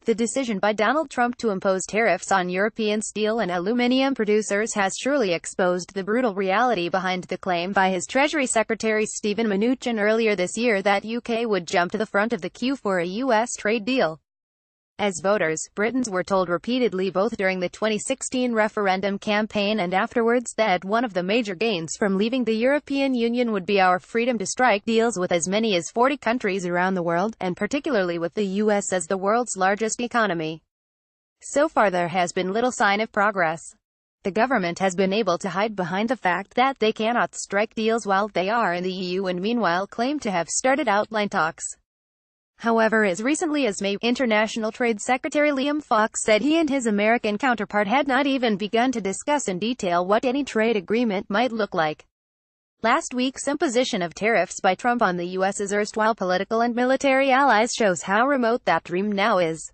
The decision by Donald Trump to impose tariffs on European steel and aluminum producers has surely exposed the brutal reality behind the claim by his Treasury Secretary Stephen Mnuchin earlier this year that UK would jump to the front of the queue for a US trade deal. As voters, Britons were told repeatedly both during the 2016 referendum campaign and afterwards that one of the major gains from leaving the European Union would be our freedom to strike deals with as many as 40 countries around the world, and particularly with the US as the world's largest economy. So far there has been little sign of progress. The government has been able to hide behind the fact that they cannot strike deals while they are in the EU and meanwhile claim to have started outline talks. However, as recently as May, International Trade Secretary Liam Fox said he and his American counterpart had not even begun to discuss in detail what any trade agreement might look like. Last week's imposition of tariffs by Trump on the US's erstwhile political and military allies shows how remote that dream now is.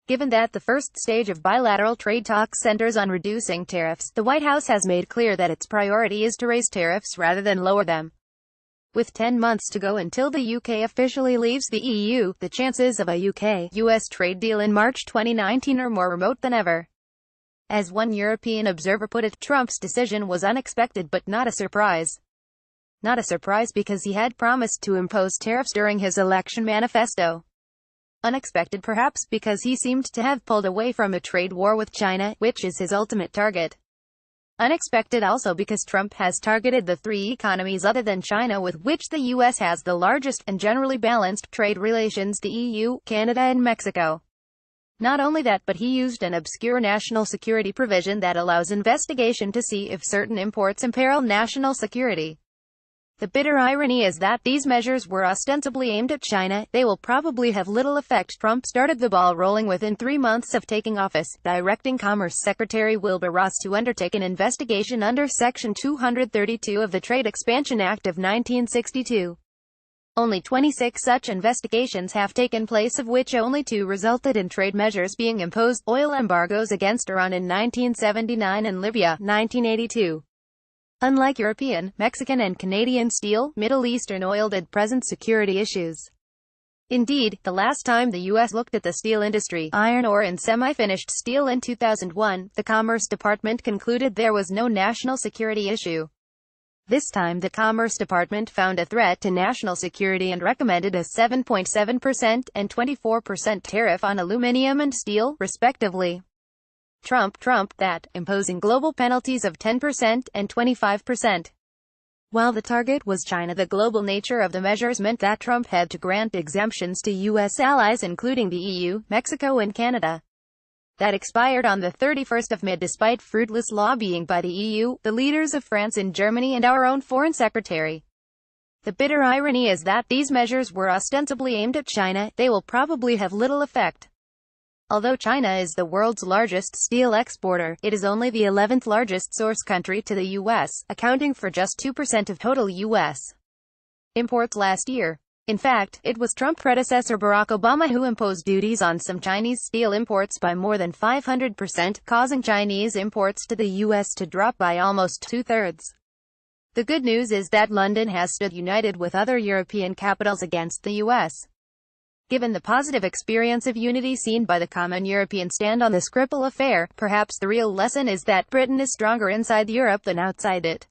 Given that the first stage of bilateral trade talks centers on reducing tariffs, the White House has made clear that its priority is to raise tariffs rather than lower them. With 10 months to go until the UK officially leaves the EU, the chances of a UK-US trade deal in March 2019 are more remote than ever. As one European observer put it, Trump's decision was unexpected but not a surprise. Not a surprise because he had promised to impose tariffs during his election manifesto. Unexpected perhaps because he seemed to have pulled away from a trade war with China, which is his ultimate target. Unexpected also because Trump has targeted the three economies other than China with which the U.S. has the largest and generally balanced trade relations: the EU, Canada and Mexico. Not only that, but he used an obscure national security provision that allows investigation to see if certain imports imperil national security. The bitter irony is that these measures were ostensibly aimed at China. They will probably have little effect. Trump started the ball rolling within 3 months of taking office, directing Commerce Secretary Wilbur Ross to undertake an investigation under Section 232 of the Trade Expansion Act of 1962. Only 26 such investigations have taken place, of which only 2 resulted in trade measures being imposed: oil embargoes against Iran in 1979 and Libya, 1982. Unlike European, Mexican and Canadian steel, Middle Eastern oil did present security issues. Indeed, the last time the U.S. looked at the steel industry, iron ore and semi-finished steel, in 2001, the Commerce Department concluded there was no national security issue. This time the Commerce Department found a threat to national security and recommended a 7.7% and 24% tariff on aluminum and steel, respectively. Trump that, imposing global penalties of 10% and 25%. While the target was China, the global nature of the measures meant that Trump had to grant exemptions to U.S. allies including the EU, Mexico and Canada. That expired on the 31st of May despite fruitless lobbying by the EU, the leaders of France and Germany and our own Foreign Secretary. The bitter irony is that these measures were ostensibly aimed at China. They will probably have little effect. Although China is the world's largest steel exporter, it is only the 11th largest source country to the U.S., accounting for just 2% of total U.S. imports last year. In fact, it was Trump predecessor Barack Obama who imposed duties on some Chinese steel imports by more than 500%, causing Chinese imports to the U.S. to drop by almost 2/3. The good news is that London has stood united with other European capitals against the U.S. Given the positive experience of unity seen by the common European stand on the Skripal affair, perhaps the real lesson is that Britain is stronger inside Europe than outside it.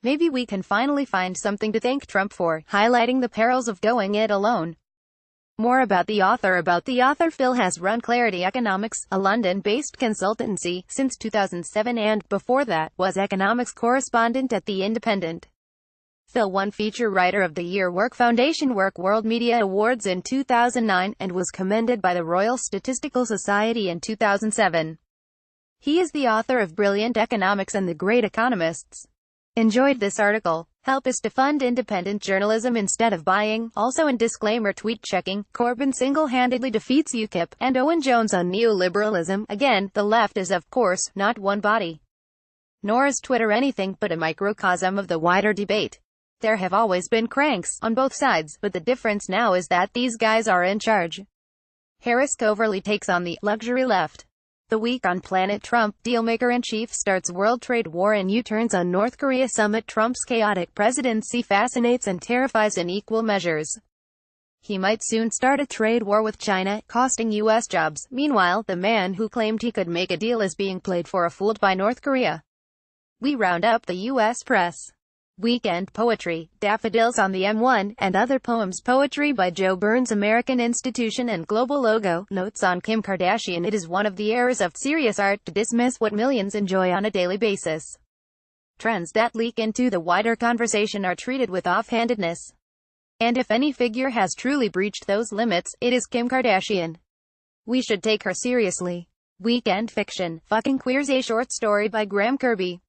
Maybe we can finally find something to thank Trump for, highlighting the perils of going it alone. More about the author. Phil has run Clarity Economics, a London-based consultancy, since 2007 and, before that, was economics correspondent at The Independent. Phil won Feature Writer of the Year Work Foundation World Media Awards in 2009, and was commended by the Royal Statistical Society in 2007. He is the author of Brilliant Economics and The Great Economists. Enjoyed this article? Help us to fund independent journalism instead of buying. Also in disclaimer: tweet checking, Corbyn single-handedly defeats UKIP, and Owen Jones on neoliberalism. Again, the left is of course not one body. Nor is Twitter anything but a microcosm of the wider debate. There have always been cranks, on both sides, but the difference now is that these guys are in charge. Harris covertly takes on the luxury left. The week on Planet Trump, dealmaker-in-chief starts world trade war and U-turns on North Korea summit. Trump's chaotic presidency fascinates and terrifies in equal measures. He might soon start a trade war with China, costing U.S. jobs. Meanwhile, the man who claimed he could make a deal is being played for a fool by North Korea. We round up the U.S. press. Weekend poetry, Daffodils on the M1, and other poems. Poetry by Joe Burns. American Institution and Global Logo. Notes on Kim Kardashian. It is one of the errors of serious art to dismiss what millions enjoy on a daily basis. Trends that leak into the wider conversation are treated with offhandedness. And if any figure has truly breached those limits, it is Kim Kardashian. We should take her seriously. Weekend fiction, Fucking Queers, a short story by Graham Kirby.